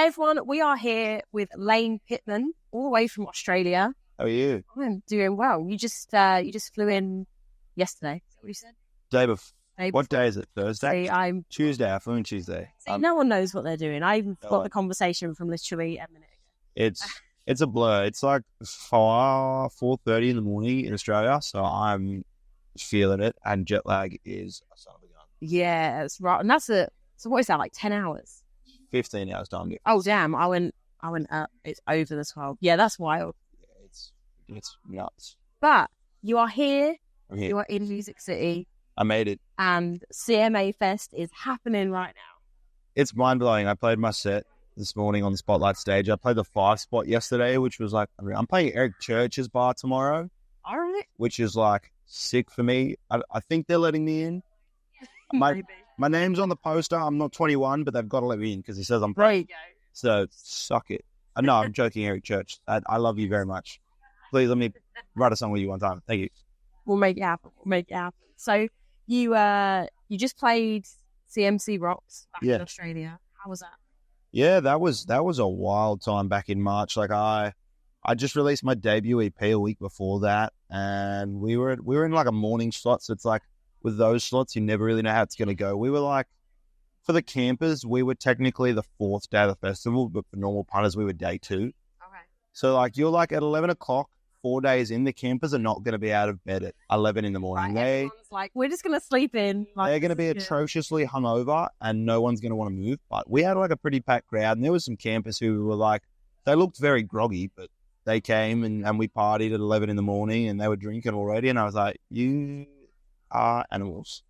Hi everyone, we are here with Lane Pittman, all the way from Australia. How are you? I'm doing well. You just flew in yesterday. Is that what you said? What day is it? Thursday? See, Tuesday. I flew in Tuesday. no one knows what they're doing. I even got the conversation from literally a minute ago. It's a blur. It's like 4:30 in the morning in Australia, so I'm feeling it, and jet lag is a son of a gun. Yeah, it's right. And so what is that, like 10 hours? 15 hours time difference. Oh damn, I went up. It's over the 12. Yeah, that's wild. Yeah, it's nuts. But you are here. I'm here. You are in Music City. I made it. And CMA Fest is happening right now. It's mind-blowing. I played my set this morning on the Spotlight stage. I played the 5 spot yesterday, which was like, I'm playing Eric Church's bar tomorrow. All right. Which is like sick for me. I think they're letting me in. My name's on the poster. I'm not 21, but they've got to let me in because he says I'm There you go. So suck it. No, I'm joking, Eric Church. I love you very much. Please let me write a song with you one time. Thank you. We'll make it happen. So you just played CMC Rocks back in Australia. How was that? Yeah, that was a wild time back in March. Like I just released my debut EP a week before that, and we were in like a morning slot. So it's like with those slots, you never really know how it's going to go. We were like, for the campers, we were technically the 4th day of the festival, but for normal punters, we were day 2. Okay. So like you're like at 11 o'clock, 4 days in, the campers are not going to be out of bed at 11 in the morning. Right, everyone's like, we're just going to sleep in. Like, they're going to be atrociously hungover and no one's going to want to move. But we had like a pretty packed crowd, and there was some campers who were like, they looked very groggy, but they came and we partied at 11 in the morning and they were drinking already. And I was like, you are animals.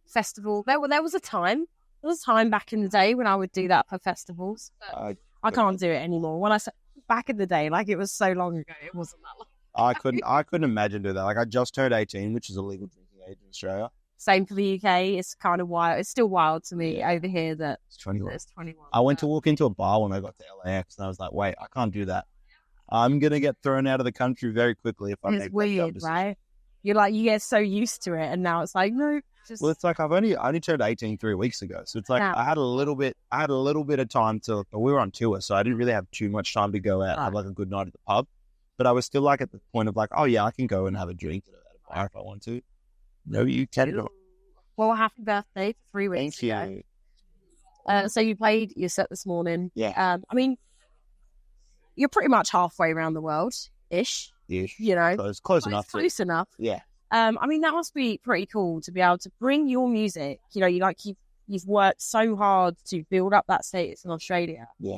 Festival. There was a time. There was a time back in the day when I would do that for festivals. But I can't do it anymore. When I said back in the day, like it was so long ago, it wasn't that long. I couldn't imagine doing that. Like I just turned 18, which is a legal drinking age in Australia. Same for the UK. It's kind of wild. It's still wild to me over here that it's 21. It's 21. I went to walk into a bar when I got to LAX, and I was like, wait, I can't do that. I'm gonna get thrown out of the country very quickly if I make that weird, decision. right? You're like, you get so used to it, and now it's like, no. Well, it's like I only turned 18 3 weeks ago, so it's like I had a little bit of time to. We were on tour, so I didn't really have too much time to go out and have like a good night at the pub. But I was still like at the point of like, oh yeah, I can go and have a drink at a bar if I want to. No, you cannot. Well, happy birthday for 3 weeks ago. Thank you. So you played your set this morning. Yeah. I mean, you're pretty much halfway around the world ish. You know, close enough. Close enough. Yeah. I mean, that must be pretty cool to be able to bring your music. You know, you've worked so hard to build up that status in Australia. Yeah.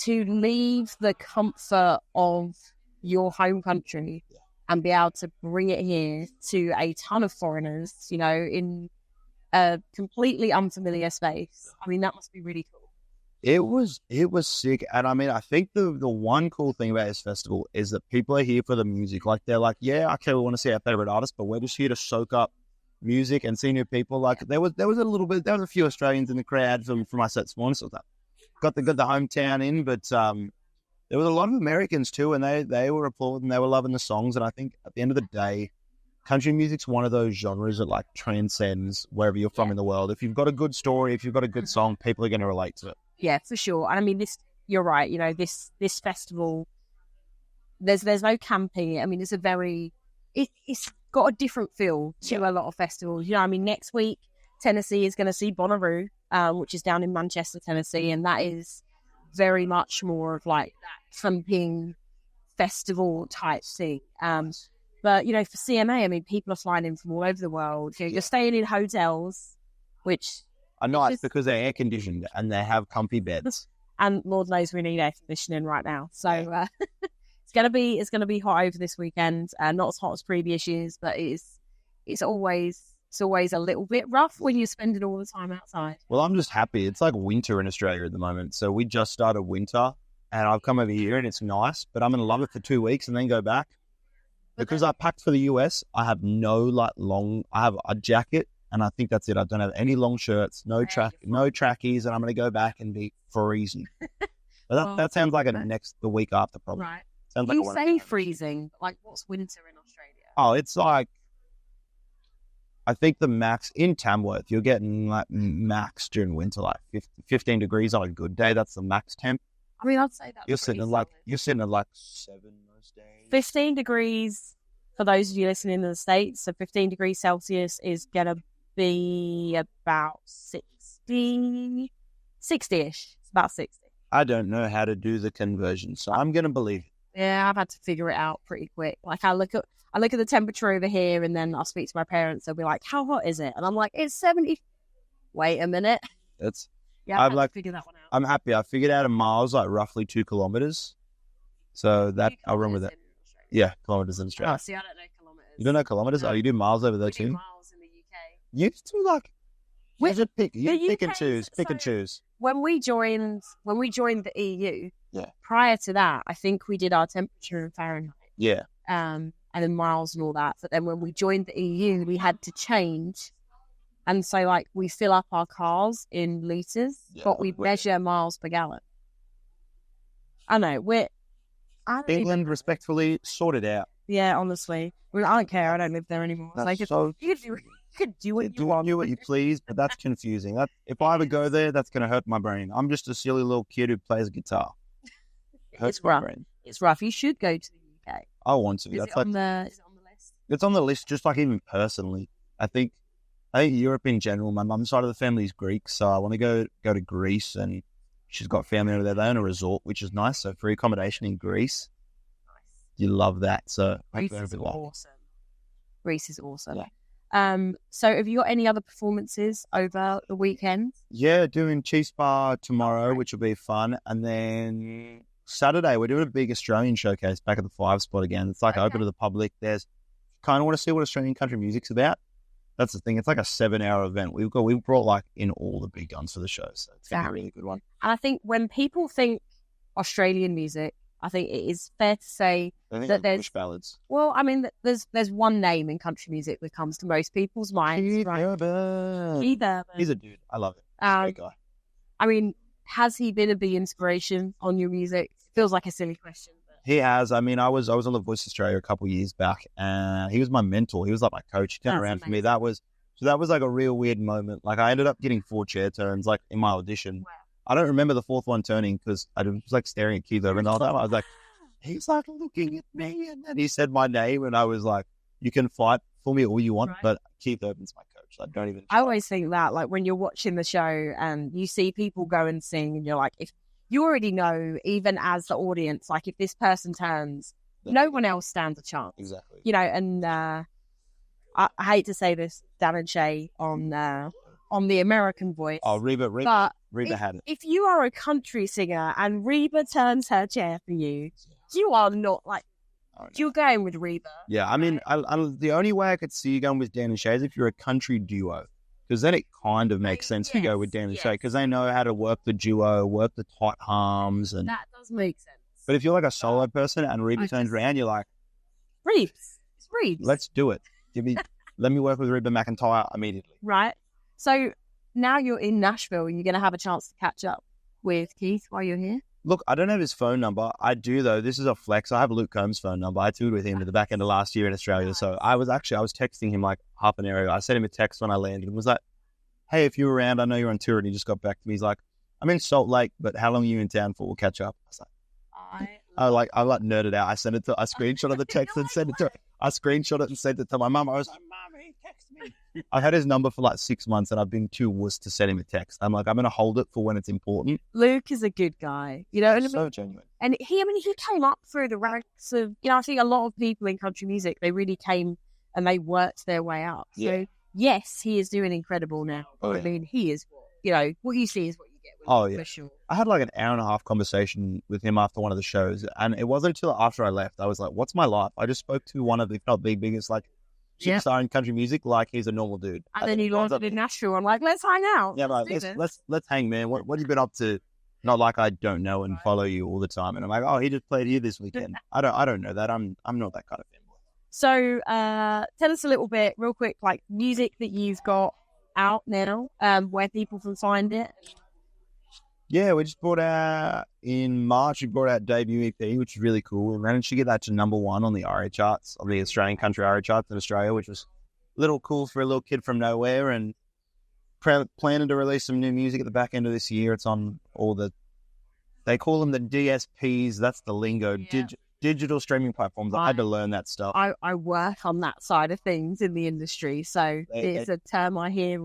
To leave the comfort of your home country and be able to bring it here to a ton of foreigners, you know, in a completely unfamiliar space. I mean, that must be really cool. It was sick. And I mean, I think the one cool thing about this festival is that people are here for the music. Like they're like, yeah, okay, we want to see our favorite artist, but we're just here to soak up music and see new people. Like there was a few Australians in the crowd from my set this morning, so that got the hometown in, but there was a lot of Americans too, and they were applauding, they were loving the songs. And I think at the end of the day, country music's one of those genres that like transcends wherever you're from in the world. If you've got a good story, if you've got a good song, people are going to relate to it. Yeah, for sure. And I mean, you're right. You know, this festival, there's no camping. I mean, it's got a different feel to a lot of festivals. You know, I mean, next week, Tennessee is going to see Bonnaroo, which is down in Manchester, Tennessee. And that is very much more of like that thumping festival type thing. But, you know, for CMA, I mean, people are flying in from all over the world. You know, you're staying in hotels, which are nice because they're air conditioned and they have comfy beds. And Lord knows we need air conditioning right now. So it's gonna be hot over this weekend. Not as hot as previous years, but it's always a little bit rough when you're spending all the time outside. Well, I'm just happy. It's like winter in Australia at the moment. So we just started winter, and I've come over here and it's nice, but I'm gonna love it for 2 weeks and then go back. Because I packed for the US, I have I have a jacket. And I think that's it. I don't have any long shirts, no trackies, and I'm going to go back and be freezing. But that sounds like the week after probably. Right. Sounds you say freezing. Like, what's winter in Australia? Oh, it's like I think the max in Tamworth, you're getting like max during winter, like 15 degrees on a good day. That's the max temp. I mean, I'd say that's You're sitting at like 7 most days. 15 degrees for those of you listening in the States. So 15 degrees Celsius is going to be about 60-ish. It's about 60. I don't know how to do the conversion, so I'm going to believe it. Yeah, I've had to figure it out pretty quick. Like I look at the temperature over here, and then I'll speak to my parents. They'll be like, "How hot is it?" And I'm like, "It's 70." Wait a minute. I've like figured that one out. I'm happy. I figured out a mile's like roughly 2 kilometers, so that I'll run with it. Yeah, kilometers in Australia. Oh, see, I don't know kilometers. You don't know kilometers? No. Oh, you do miles over there we too. Do miles in the UK. You do like. You just pick UK, and choose. Pick and choose. When we joined the EU, yeah. Prior to that, I think we did our temperature in Fahrenheit. Yeah. And then miles and all that. But then when we joined the EU, we had to change. And so, like, we fill up our cars in litres, but we measure miles per gallon. I know. England, respectfully, sort it out. Yeah, honestly. I don't care. I don't live there anymore. That's like, so... You could do what you want. Do what you please, but that's confusing. If I ever go there, that's going to hurt my brain. I'm just a silly little kid who plays guitar. It's rough. It's rough. You should go to the UK. I want to. Is it on the list? It's on the list, just like even personally. I think Europe in general, my mum's side of the family is Greek, so I want to go to Greece, and she's got family over there. They own a resort, which is nice, so free accommodation in Greece. Nice. You love that. So Greece is awesome. Greece is awesome. Yeah. So have you got any other performances over the weekend? Yeah, doing Chiefs Bar tomorrow, which will be fun. And then Saturday, we're doing a big Australian showcase back at the 5 spot again. It's like open to the public. There's kind of want to see what Australian country music's about. That's the thing. It's like a 7-hour event. We've brought like in all the big guns for the show. So it's going to be a really good one. And I think when people think Australian music, I think it is fair to say that there's English ballads. Well, I mean, there's one name in country music that comes to most people's minds. Keith Urban. He's a dude. I love it. He's a great guy. I mean, has he been a big inspiration on your music? Feels like a silly question. But... He has. I mean, I was on The Voice Australia a couple of years back, and he was my mentor. He was like my coach. He turned around for me. That was like a real weird moment. Like I ended up getting 4 chair turns like in my audition. Wow. I don't remember the 4th one turning because I was like staring at Keith Urban all the time. I was like, he's like looking at me, and then he said my name, and I was like, you can fight for me all you want, but Keith Urban's my coach. Like, don't even. I always think that, like, when you're watching the show and you see people go and sing, and you're like, if you already know, even as the audience, like, if this person turns, no one else stands a chance. Exactly. You know, and I hate to say this, Dan and Shay on the American Voice. Oh, Reba had it. If you are a country singer and Reba turns her chair for you, you are not like, you're going with Reba. Yeah, I mean, the only way I could see you going with Dan and Shay is if you're a country duo, because then it kind of makes sense to go with Dan and Shay, because they know how to work the duo, work the tight harms. And that does make sense. But if you're like a solo person and Reba turns around, you're like, Reeves. It's Reeves. Let's do it. Let me work with Reba McEntire immediately. Right. So now you're in Nashville, and you're going to have a chance to catch up with Keith while you're here. Look, I don't have his phone number. I do, though. This is a flex. I have Luke Combs' phone number. I toured with him at the back end of last year in Australia. So I was texting him like half an hour ago. I sent him a text when I landed and was like, hey, if you're around, I know you're on tour. And he just got back to me. He's like, I'm in Salt Lake, but how long are you in town for? We'll catch up. I was like, I nerded out. I screenshot of the text and sent it to her. I screenshot it and sent it to my mum. I was like, Mum, he texted me. I had his number for like 6 months, and I've been too wuss to send him a text. I'm like, I'm going to hold it for when it's important. Luke is a good guy, you know. So genuine. And he came up through the ranks of, you know, I think a lot of people in country music, they really came and they worked their way up. So yes, he is doing incredible now. I mean, he is, you know, what you see is what you get with him, for sure. I had like an hour-and-a-half conversation with him after one of the shows, and it wasn't until after I left I was like, what's my life? I just spoke to one of the, if not the biggest, like, superstar in country music, like he's a normal dude. And then he landed in Nashville. I'm like, let's hang out. Yeah, like, let's hang, man. What have you been up to? Not like I don't know and follow you all the time. And I'm like, oh, he just played here this weekend. I don't know that. I'm not that kind of fanboy. So tell us a little bit, real quick, like music that you've got out now, where people can find it. Yeah, we just brought out in March. We brought out debut EP, which is really cool. We managed to get that to #1 on the ARIA charts, on the Australian country ARIA charts in Australia, which was a little cool for a little kid from nowhere, and planning to release some new music at the back end of this year. It's on all they call them the DSPs. That's the lingo. Yeah. Digital streaming platforms. I had to learn that stuff. I work on that side of things in the industry, so it's a term I hear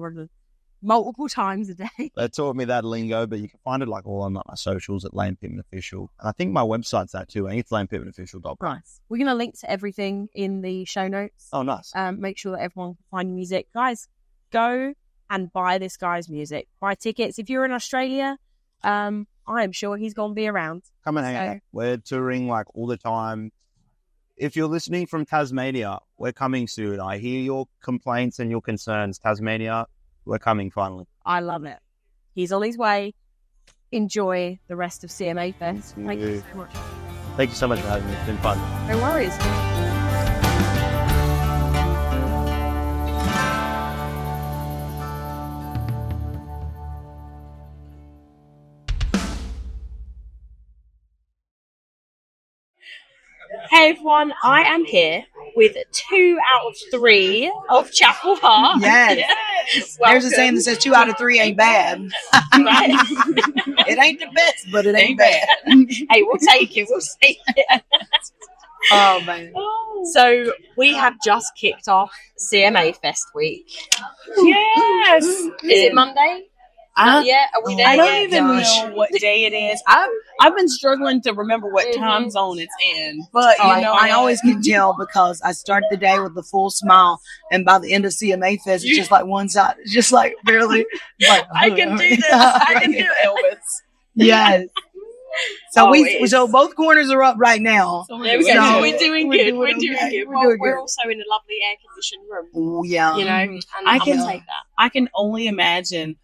multiple times a day. They taught me that lingo, but you can find it like all on like my socials at Lane Pittman Official. And I think my website's that too. I think it's lanepitmanofficial.com. Nice. We're going to link to everything in the show notes. Oh, nice. Make sure that everyone can find your music. Guys, go and buy this guy's music. Buy tickets. If you're in Australia, I am sure he's going to be around. Come and hang out. We're touring like all the time. If you're listening from Tasmania, we're coming soon. I hear your complaints and your concerns. Tasmania, we're coming finally. I love it. He's on his way. Enjoy the rest of CMA Fest. Thank you so much. Thank you so much for having me. It's been fun. No worries. Hey everyone, I am here with 2 out of 3 of Chapel Hart. Yes. There's a saying that says 2 out of 3 ain't bad. Right. It ain't the best, but it ain't bad. Hey, we'll take it. We'll take it. Oh, man. So we have just kicked off CMA Fest week. Yes. Is it Monday? Yeah, are we there? I don't yet? even know what day it is. I've been struggling to remember what time zone it's in, but I always can tell because I start the day with a full smile, and by the end of CMA Fest, it's just like one side, it's just like barely. Like, I can do this. I can do Elvis. Yes. So so both corners are up right now. So there we go. So we're doing good. We're doing okay. good. We're doing We're good. also in a lovely air-conditioned room. Oh yeah. You know, and I can take that. I can only imagine.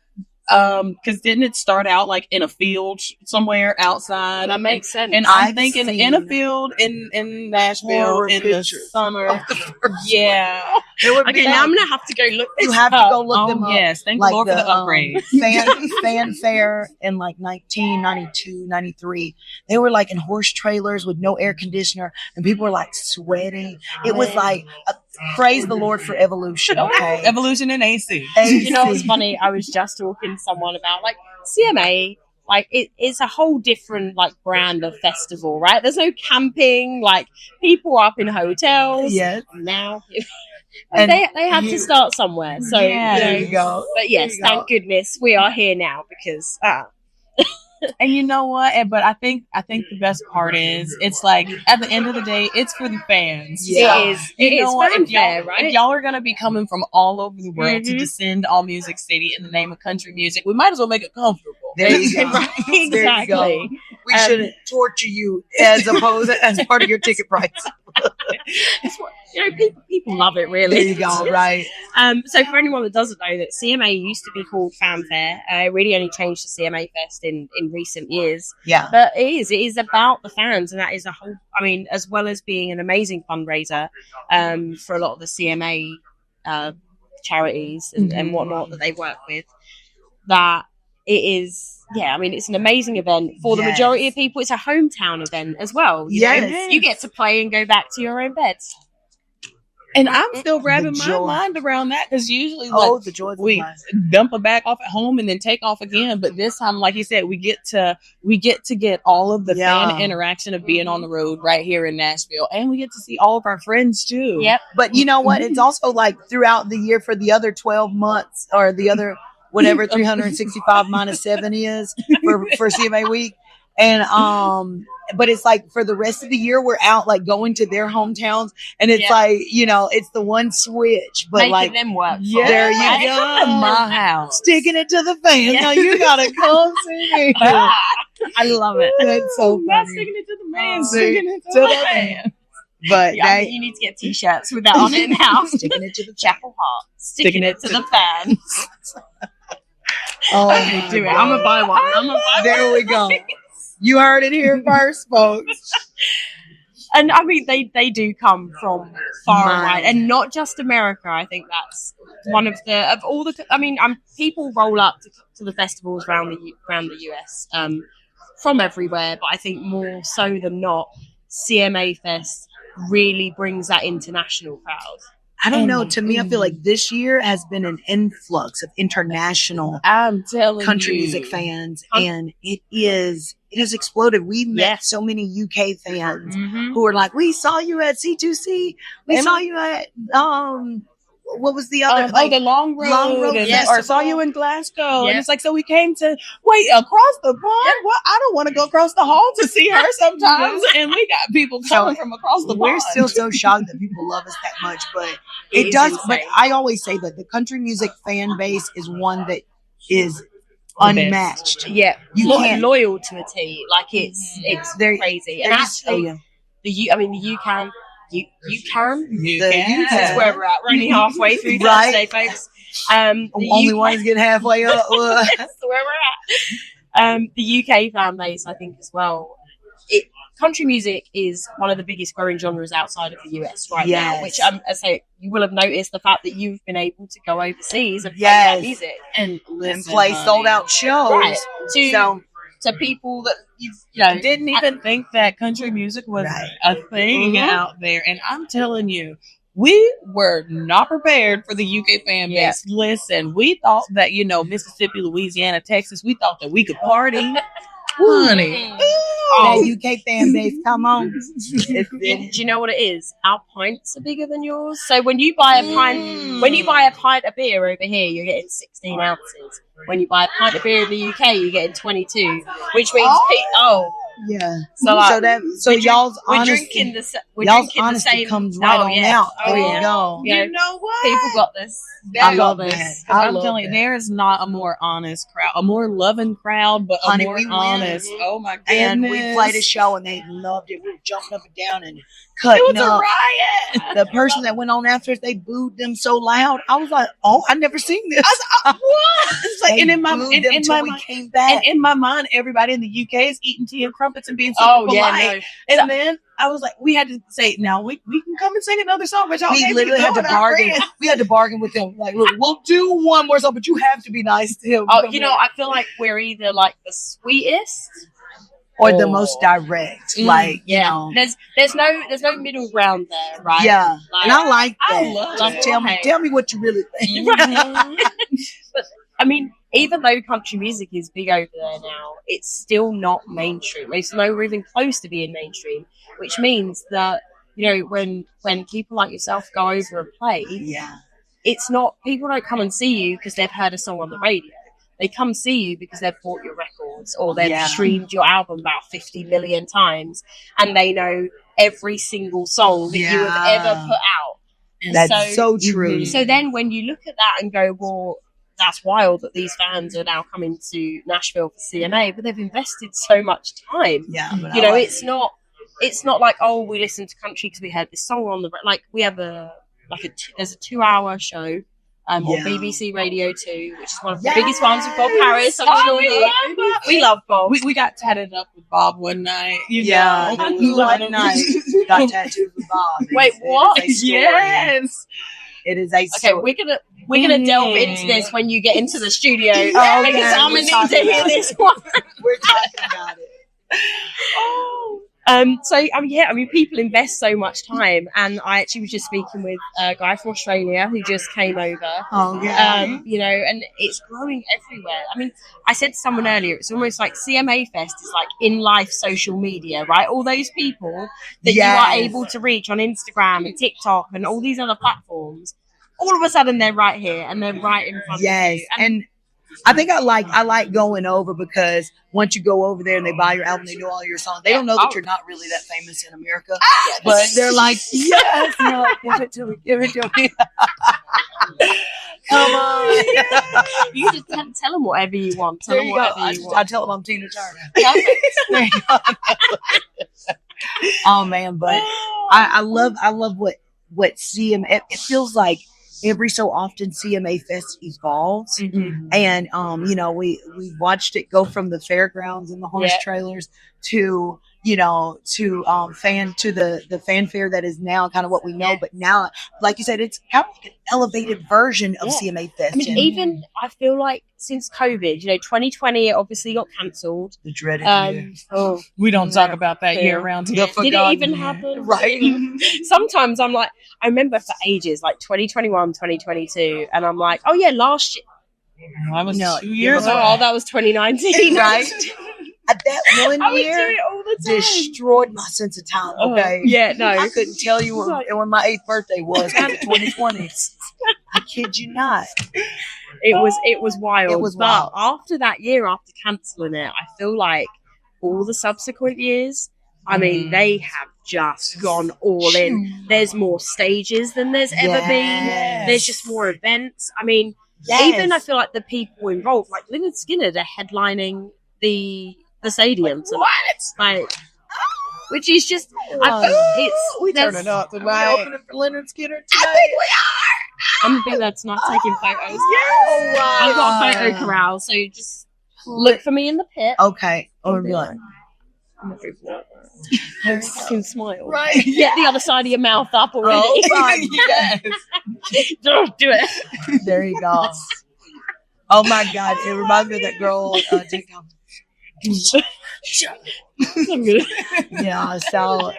Because didn't it start out like in a field somewhere outside? That makes sense. And I'm thinking in a field in Nashville in the summer. Yeah. Okay, now I'm gonna have to go look. You have to go look them up. Yes, thank Like the Lord for the upgrade. FanFair in like 1992, 93. They were like in horse trailers with no air conditioner, and people were like sweating. It was like praise the Lord for evolution. Okay, Evolution and AC. You know what's funny? I was just talking to someone about like CMA. Like it's a whole different like brand of festival, right? There's no camping. Like people are up in hotels. Yes. Now. And they had to start somewhere. So yeah, there you go. But yes, thank goodness we are here now because And you know what? But I think the best part is it's like at the end of the day, it's for the fans. Yeah. It is. You know what? FanFair, right? If y'all are gonna be coming from all over the world to descend all Music City in the name of country music, we might as well make it comfortable. There you go. Right, There you exactly. go. We shouldn't torture you as opposed as part of your ticket price. You know, people love it, really. There you go, right. So for anyone that doesn't know, that CMA used to be called FanFair. It really only changed to CMA Fest in recent years. Yeah. But it is about the fans, and that is a whole, I mean, as well as being an amazing fundraiser for a lot of the CMA charities and whatnot that they work with, that it is, yeah, I mean, it's an amazing event for the majority of people. It's a hometown event as well. You know? You get to play and go back to your own beds. And I'm still wrapping my joy. mind around that because usually The joy of we life. dump it back off at home and then take off again. But this time, like you said, we get to get all of the fan interaction of being on the road right here in Nashville, and we get to see all of our friends too. Yep. But you know what? It's also like throughout the year for the other 12 months or the other whatever 365 minus 7 is for CMA week. And but it's like for the rest of the year we're out like going to their hometowns, and it's like, you know, it's the one switch, but making like them work. there you go. My house. Sticking it to the fans. Now you gotta come see me. I love it. That's so Not funny. sticking it to the man, Sticking sticking it to to the the man. But Yeah, I think you need to get t-shirts with that on it now. sticking it to the Chapel Hart. Sticking it to the fans. Oh, Do it. I'm going to buy one. there we go. You heard it here first, folks. And I mean, they do come from far and wide, and not just America. I think that's one of all the. I mean, people roll up to the festivals around the US from everywhere, but I think more so than not, CMA Fest really brings that international crowd. I don't know. To me, I feel like this year has been an influx of international country music fans, and it has exploded. We met so many UK fans who were like, "We saw you at C2C. We saw you at what was the other? The Long Road. Or saw you in Glasgow. And it's like, so we came to across the pond. Well, I don't want to go across the hall to see her sometimes. And we got people coming from across the pond. We're still so shocked that people love us that much, but it does. Insane. But I always say that the country music fan base is one that is unmatched. Yeah, you can't loyal to a T. Like it's very crazy. And actually, the UCAN. You can. That's where we're at. We're only halfway through Thursday, folks. Only one is getting halfway up. That's where we're at. The UK fan base, I think, as well. Country music is one of the biggest growing genres outside of the US now. Which, I say, you will have noticed the fact that you've been able to go overseas and play that music and play sold out shows. Right. To people that you didn't even think that country music was a thing out there. And I'm telling you, we were not prepared for the UK fan base. Listen, we thought that, Mississippi, Louisiana, Texas, we thought that we could party. Honey. That UK fan base, come on. Do you know what it is? Our pints are bigger than yours. So when you buy a pint of beer over here, you're getting 16 ounces. When you buy a pint of beer in the UK, you're getting 22, which means y'all's honesty comes right on out. There you go. You know what? People got this. I love this. I'm telling you, there is not a more honest crowd, a more loving crowd, but a more honest. Oh my goodness! And we played a show, and they loved it. We were jumping up and down and cutting up. It was a riot. The person that went on after us, they booed them so loud. I was like, "Oh, I've never seen this." What? It's like, and in my mind, everybody in the UK is eating tea and crumpets and being so polite. And then I was like, we had to say, now we can come and sing another song, but y'all we literally had to bargain. We had to bargain with them. Like, look, we'll do one more song, but you have to be nice to him. I feel like we're either like the sweetest or the most direct. There's no middle ground there, right? Yeah, and I like that. I love it. Tell me what you really think. But I mean, even though country music is big over there now, it's still not mainstream. It's nowhere even close to being mainstream, which means that, when people like yourself go over and play, it's not, people don't come and see you because they've heard a song on the radio. They come see you because they've bought your records or they've streamed your album about 50 million times and they know every single song that you have ever put out. And that's so true. So then when you look at that and go, well, that's wild that these fans are now coming to Nashville for CMA, but they've invested so much time. Yeah, it's not like, oh, we listen to country because we heard this song on the we have there's a 2-hour show on BBC Radio 2, which is one of the biggest ones with Bob Harris. We love Bob. We got tatted up with Bob one night. One night we got tattooed with Bob. Wait, what? Yes. It is a story. We're gonna delve into this when you get into the studio because I'm gonna need to hear this one. We're talking about it. People invest so much time, and I actually was just speaking with a guy from Australia who just came over. And it's growing everywhere. I mean, I said to someone earlier, it's almost like CMA Fest is like in life social media, right? All those people that you are able to reach on Instagram and TikTok and all these other platforms. All of a sudden, they're right here and they're right in front of you. And I think I like going over because once you go over there and they buy your album, they know all your songs. They don't know that you're not really that famous in America, but they're like, yes, give it to me. Come on. You just tell them whatever you want. I tell them I'm Tina Turner. There you go. Oh man, but I love what CMA. It feels like every so often CMA Fest evolves, and we watched it go from the fairgrounds and the horse trailers to you know, to the fanfare that is now kind of what we know. But now, like you said, it's kind of like an elevated version of CMA Fest. I mean, even I feel like since COVID, 2020 it obviously got cancelled. The dreaded year. We don't talk about that year around here. Did it even happen? Right. Sometimes I'm like, I remember for ages, like 2021, 2022, and I'm like, oh yeah, last year. That was 2 years ago. Oh, that was 2019. Right. At that one I would do year, it all the time. destroyed my sense of time. Okay. Yeah, no. I couldn't tell you when my 8th birthday was. 2020. I kid you not. It was wild. It was but wild. after that year, after cancelling it, I feel like all the subsequent years, I mean, they have just gone all in. There's more stages than there's ever been. There's just more events. I mean, even I feel like the people involved, like Lynyrd Skynyrd, they're headlining the stadium. So like, which is just, I feel it's we turning up tonight. Opening for Lynyrd Skynyrd tonight. I'm gonna be there tonight taking photos. Yes. Wow. I've got a photo corral, so just look for me in the pit. Okay. Or be like, fucking smile. right. Get the other side of your mouth up already. Oh my Yes. Do it. There you go. Oh my God. It reminds me of that girl on TikTok. I'm good. Yeah, so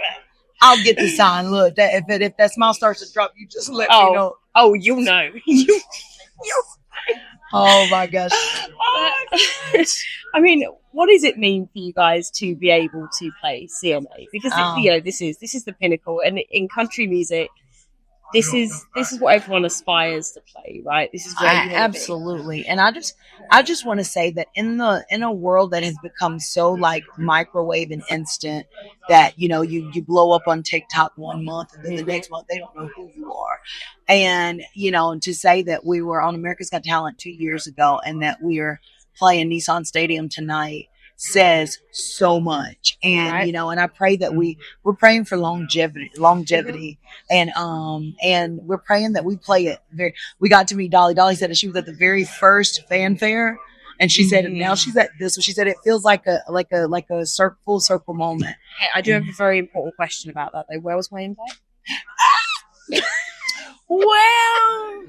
I'll get the sign. Look, that if that smile starts to drop, you just let me know. Oh, you'll know. Oh my gosh. I mean, what does it mean for you guys to be able to play CMA? Because this is the pinnacle, and in country music, this is what everyone aspires to play, right? This is where Absolutely. And I just want to say that in a world that has become so like microwave and instant that you blow up on TikTok one month and then the next month they don't know who you are. And to say that we were on America's Got Talent 2 years ago and that we're playing Nissan Stadium tonight says so much. And right. and I pray that we're praying for longevity and we're praying that we play it we got to meet Dolly. Dolly said that she was at the very first FanFair, and she said now she's at this one. She said it feels like a full circle moment. Hey, I do have a very important question about that though. Where was my invite? Well,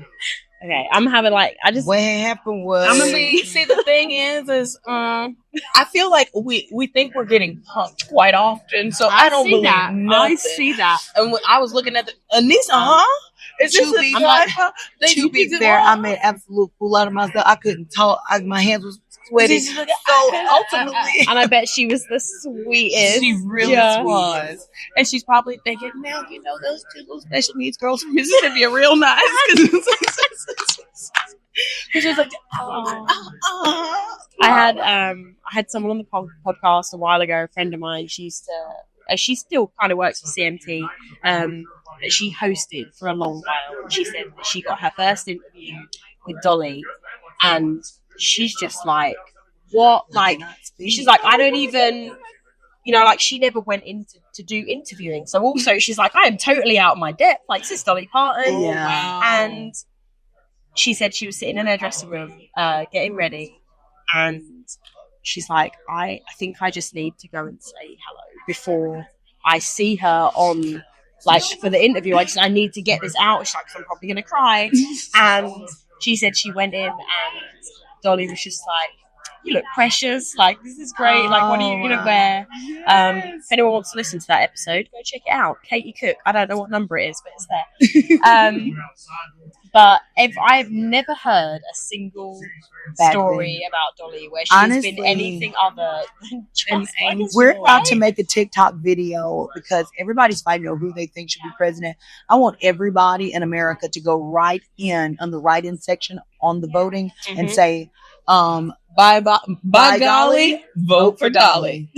okay, I'm having what happened was I'm gonna see the thing is I feel like we think we're getting punked quite often, so I don't believe that. nothing. I see that. And when I was looking at the Anissa, is this to be- a drive? to be fair, I made an absolute fool out of myself. I couldn't talk. My hands was sweaty. So ultimately, And I bet she was the sweetest. she really was, and she's probably thinking now, those two little special needs girls from Mississippi are real nice. She's like, I had someone on the podcast a while ago, a friend of mine. She still kind of works for CMT, but she hosted for a long while. She said that she got her first interview with Dolly, and she's just like, what? Like, she's like, I don't even, she never went into to do interviewing. So also, she's like, I am totally out of my depth. Like, this is Dolly Parton. Yeah. And she said she was sitting in her dressing room, getting ready, and she's like, I think I just need to go and say hello before I see her on, for the interview. I need to get this out. She's like, I'm probably going to cry. And she said she went in and Dolly was just like, you look precious. Like, this is great. Like, what are you going to wear? If anyone wants to listen to that episode, go check it out. Katie Cook. I don't know what number it is, but it's there. But I've never heard a single story about Dolly where she's been anything other than just we're about to make a TikTok video because everybody's fighting over who they think should be president. I want everybody in America to go right in on the write-in section on the voting and say, by golly, vote for Dolly.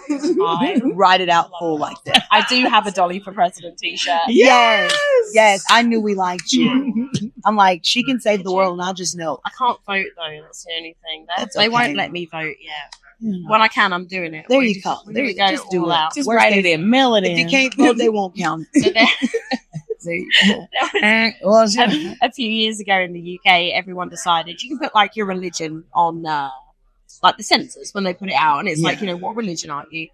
I write it out full like that. I do have a Dolly for President t-shirt. Yes. I knew we liked you. I'm like, she can save the world, and I just know. I can't vote though. That's the only thing. That's They okay. won't let me vote yet. When I can, I'm doing it. There you go. There you go. Just do all it. out. Just Worst write case, it in, mail it in. If you can't vote, they won't count it. So There you go. a few years ago in the UK, everyone decided you can put your religion on the census when they put it out, and it's what religion are you?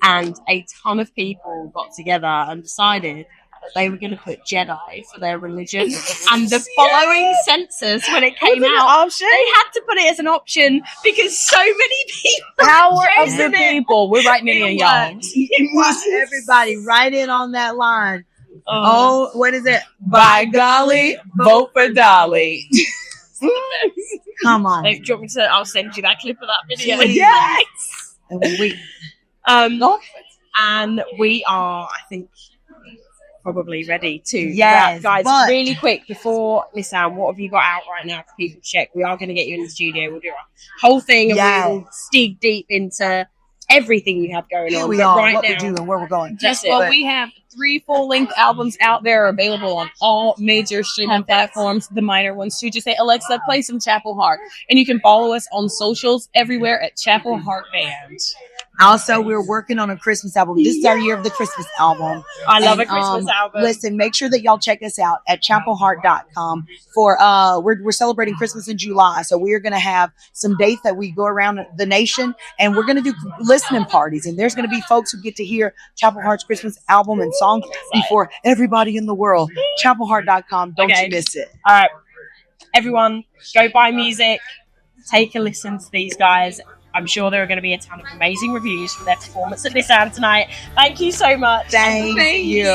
and a ton of people got together and decided that they were going to put Jedi for their religion. And the following census, when it came out, they had to put it as an option because so many people Power of the chosen it. people. We're writing it in, y'all. It was everybody right in on that line. Oh, what is it? By golly, vote for Dolly. Come on. Do you want me to? I'll send you that clip of that video. Yes. And we and we are, I think, probably ready to Yes, wrap. Guys, but- really quick before Nissan, what have you got out right now for people to check? We are going to get you in the studio. We'll do a whole thing and Yes. we'll dig deep into everything you have going Here on. we But are, right what now, we're doing, where we're going. that's it. Well, we have 3 full-length albums out there available on all major streaming platforms. The minor ones too. Just say, Alexa, play some Chapel Hart. And you can follow us on socials everywhere at Chapel Hart Band. Also, we're working on a Christmas album. This is our year of the Christmas album. I love a And, Christmas album. Listen, make sure that y'all check us out at chapelhart.com for we're celebrating Christmas in July. So we are going to have some dates that we go around the nation, and we're going to do listening parties, and there's going to be folks who get to hear Chapel Hart's Christmas album and songs before everybody in the world. Chapelhart.com. Don't Okay. you miss it. All right, everyone, go buy music. Take a listen to these guys. I'm sure there are going to be a ton of amazing reviews for their performance at Nissan tonight. Thank you so much. Thank you.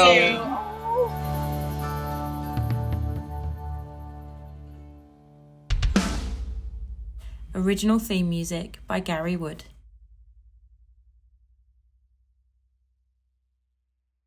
Original theme music by Gary Wood.